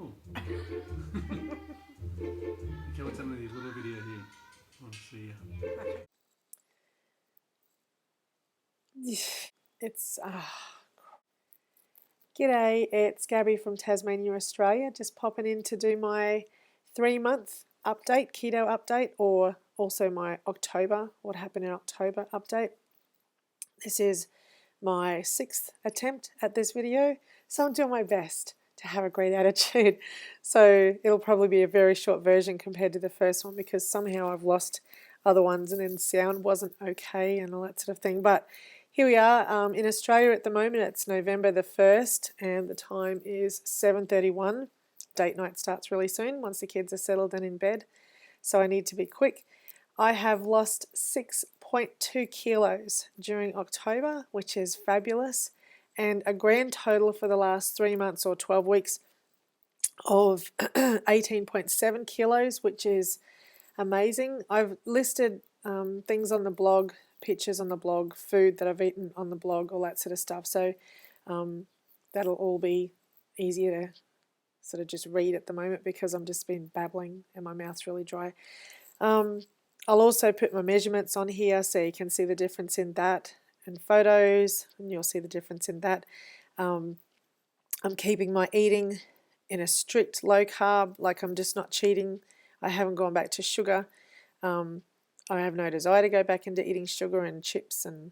Oh. Okay, what's under this little video here? I want to see you. It's G'day, it's Gabby from Tasmania, Australia. Just popping in to do my 3-month update, keto update, or also my October, what happened in October update. This is my 6th attempt at this video, so I'm doing my best to have a great attitude. So it'll probably be a very short version compared to the first one because somehow I've lost other ones and then sound wasn't okay and all that sort of thing. But here we are in Australia at the moment. It's November the 1st and the time is 7:31. Date night starts really soon once the kids are settled and in bed. So I need to be quick. I have lost 6.2 kilos during October, which is fabulous, and a grand total for the last 3 months or 12 weeks of 18.7 kilos, which is amazing. I've listed things on the blog, pictures on the blog, food that I've eaten on the blog, all that sort of stuff. So that'll all be easier to sort of just read at the moment because I'm just been babbling and my mouth's really dry. I'll also put my measurements on here so you can see the difference in that, and photos, and you'll see the difference in that. I'm keeping my eating in a strict low carb, like I'm just not cheating. I haven't gone back to sugar. I have no desire to go back into eating sugar and chips and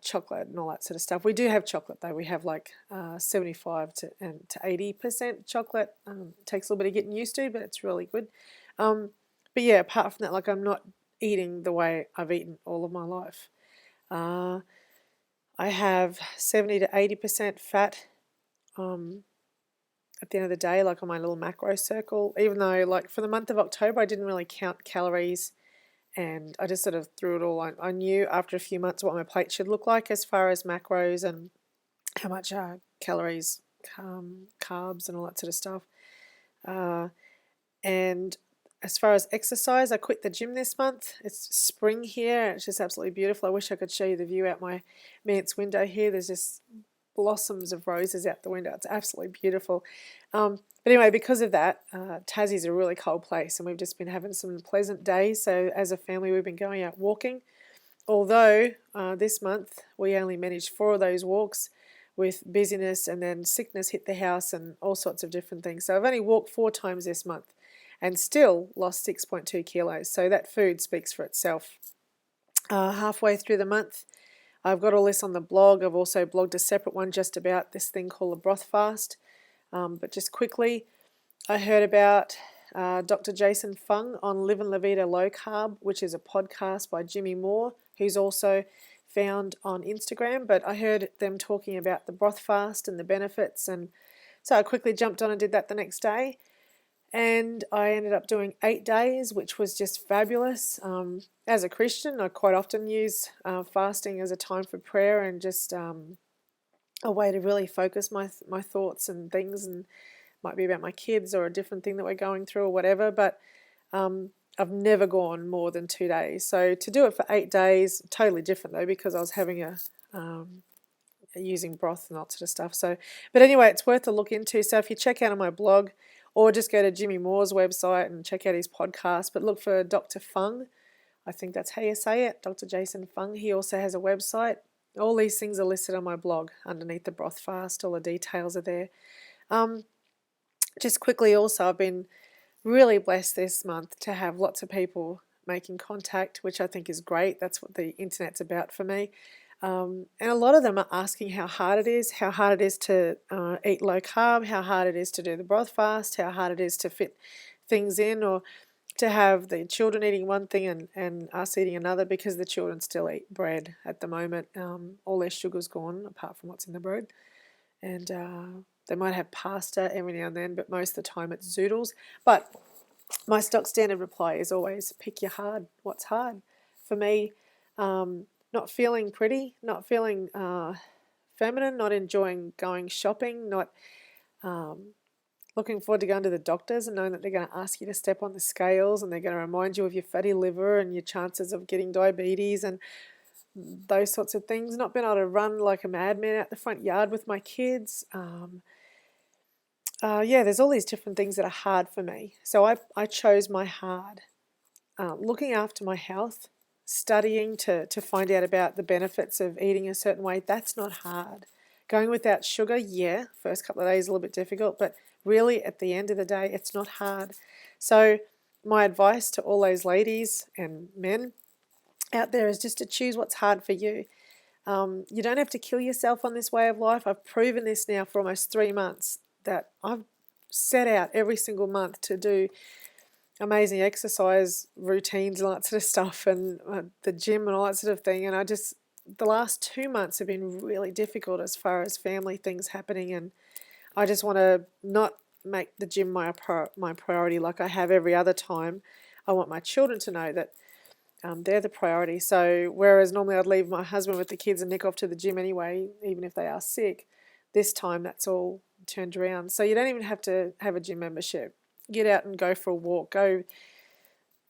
chocolate and all that sort of stuff. We do have chocolate though. We have like 75 to 80% chocolate. It takes a little bit of getting used to, but it's really good. But yeah, apart from that, like I'm not eating the way I've eaten all of my life. I have 70 to 80% fat at the end of the day, like on my little macro circle, even though like for the month of October, I didn't really count calories and I just sort of threw it all on. I knew after a few months what my plate should look like as far as macros and how much calories, carbs and all that sort of stuff. And as far as exercise, I quit the gym this month. It's spring here. It's just absolutely beautiful. I wish I could show you the view out my manse window here. There's just blossoms of roses out the window. It's absolutely beautiful. But anyway, because of that, Tassie's a really cold place and we've just been having some pleasant days. So as a family, we've been going out walking. Although this month we only managed 4 of those walks with busyness and then sickness hit the house and all sorts of different things. So I've only walked 4 times this month and still lost 6.2 kilos. So that food speaks for itself. Halfway through the month, I've got all this on the blog. I've also blogged a separate one just about this thing called the Broth fast. But just quickly, I heard about Dr. Jason Fung on Live and La Vida Low Carb, which is a podcast by Jimmy Moore, who's also found on Instagram. But I heard them talking about the broth fast and the benefits, and so I quickly jumped on and did that the next day. And I ended up doing 8 days, which was just fabulous. As a Christian, I quite often use fasting as a time for prayer and just a way to really focus my thoughts and things, and might be about my kids or a different thing that we're going through or whatever. But I've never gone more than 2 days. So to do it for 8 days, totally different though, because I was having using broth and that sort of stuff. So, but anyway, it's worth a look into. So if you check out on my blog, or just go to Jimmy Moore's website and check out his podcast, but look for Dr. Fung. I think that's how you say it, Dr. Jason Fung. He also has a website. All these things are listed on my blog underneath the broth fast. All the details are there. Just quickly also, I've been really blessed this month to have lots of people making contact, which I think is great. That's what the internet's about for me. And a lot of them are asking how hard it is to eat low carb, how hard it is to do the broth fast, how hard it is to fit things in, or to have the children eating one thing and us eating another, because the children still eat bread at the moment. All their sugar's gone apart from what's in the bread. And they might have pasta every now and then, but most of the time it's zoodles. But my stock standard reply is always pick your hard. What's hard? For me, not feeling pretty, not feeling feminine, not enjoying going shopping, not looking forward to going to the doctors and knowing that they're going to ask you to step on the scales and they're going to remind you of your fatty liver and your chances of getting diabetes and those sorts of things. Not being able to run like a madman out the front yard with my kids. yeah, there's all these different things that are hard for me. So I chose my hard. Looking after my health, studying to find out about the benefits of eating a certain way, that's not hard. Going without sugar, yeah, first couple of days a little bit difficult, but really at the end of the day, it's not hard. So my advice to all those ladies and men out there is just to choose what's hard for you. You don't have to kill yourself on this way of life. I've proven this now for almost 3 months that I've set out every single month to do amazing exercise routines and all that sort of stuff, and the gym and all that sort of thing. And the last 2 months have been really difficult as far as family things happening, and I just want to not make the gym my priority like I have every other time. I want my children to know that they're the priority. So whereas normally I'd leave my husband with the kids and nick off to the gym anyway, even if they are sick, this time that's all turned around. So you don't even have to have a gym membership. Get out and go for a walk. Go,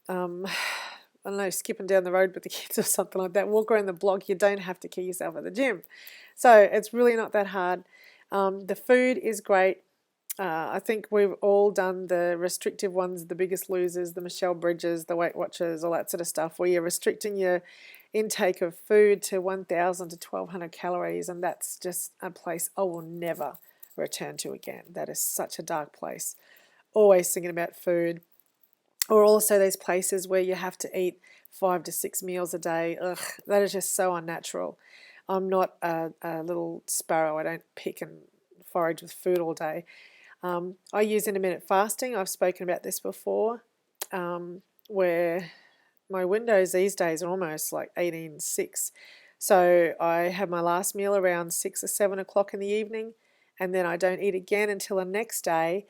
I don't know, skipping down the road with the kids or something like that. Walk around the block. You don't have to kill yourself at the gym. So it's really not that hard. The food is great. I think we've all done the restrictive ones, the Biggest Losers, the Michelle Bridges, the Weight Watchers, all that sort of stuff, where you're restricting your intake of food to 1,000 to 1,200 calories, and that's just a place I will never return to again. That is such a dark place. Always thinking about food. Or also those places where you have to eat 5 to 6 meals a day. Ugh, that is just so unnatural. I'm not a little sparrow. I don't pick and forage with food all day. I use intermittent fasting. I've spoken about this before, where my windows these days are almost like 18:6. So I have my last meal around 6 or 7 o'clock in the evening, and then I don't eat again until the next day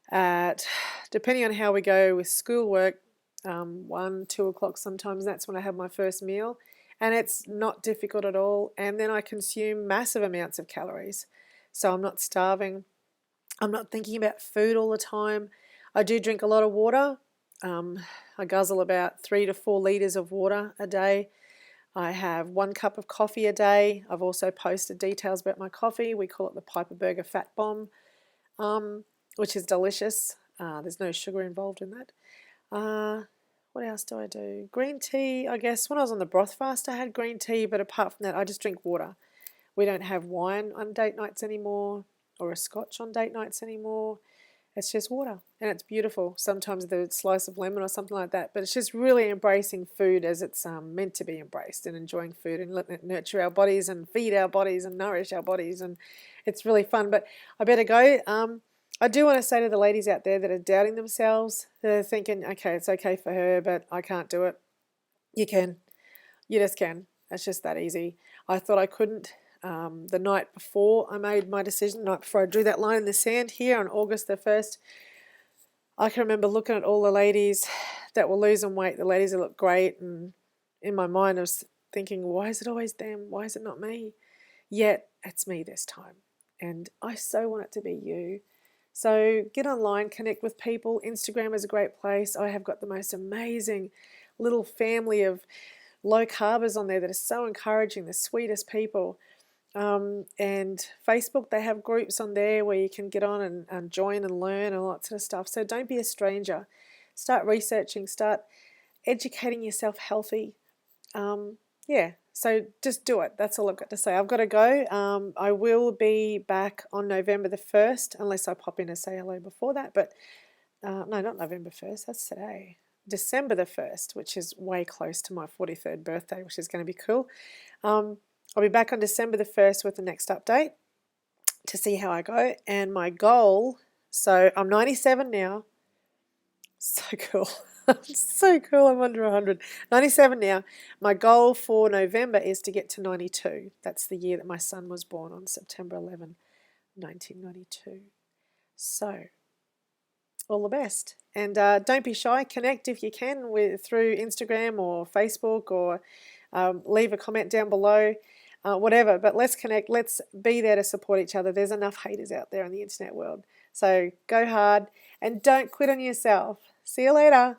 at, depending on how we go with schoolwork, 1, 2 o'clock sometimes. That's when I have my first meal, and it's not difficult at all. And then I consume massive amounts of calories, so I'm not starving. I'm not thinking about food all the time. I do drink a lot of water. I guzzle about 3 to 4 litres of water a day. I have 1 cup of coffee a day. I've also posted details about my coffee. We call it the Piper Burger Fat Bomb, which is delicious. There's no sugar involved in that. What else do I do? Green tea, I guess. When I was on the broth fast, I had green tea, but apart from that, I just drink water. We don't have wine on date nights anymore, or a scotch on date nights anymore. It's just water, and it's beautiful. Sometimes the slice of lemon or something like that, but it's just really embracing food as it's meant to be embraced, and enjoying food and letting it nurture our bodies and feed our bodies and nourish our bodies, and it's really fun. But I better go. I do want to say to the ladies out there that are doubting themselves, that are thinking, okay, it's okay for her, but I can't do it. You can. You just can. It's just that easy. I thought I couldn't. The night before I made my decision, the night before I drew that line in the sand here on August the 1st, I can remember looking at all the ladies that were losing weight, the ladies that look great, and in my mind I was thinking, why is it always them? Why is it not me? Yet it's me this time, and I so want it to be you. So get online, connect with people. Instagram is a great place. I have got the most amazing little family of low carbers on there that are so encouraging, the sweetest people. And Facebook, they have groups on there where you can get on and join and learn and all that sort of stuff. So don't be a stranger. Start researching, start educating yourself healthy. Yeah, so just do it. That's all I've got to say. I've got to go. I will be back on November the 1st, unless I pop in and say hello before that. But no, not November 1st. That's today. December the 1st, which is way close to my 43rd birthday, which is going to be cool. I'll be back on December the 1st with the next update to see how I go. And my goal, so I'm 97 now. So cool. So cool. I'm under 100. 97 now. My goal for November is to get to 92. That's the year that my son was born, on September 11, 1992. So all the best. And don't be shy. Connect if you can through Instagram or Facebook, or leave a comment down below. Whatever, but let's connect. Let's be there to support each other. There's enough haters out there in the internet world. So go hard and don't quit on yourself. See you later.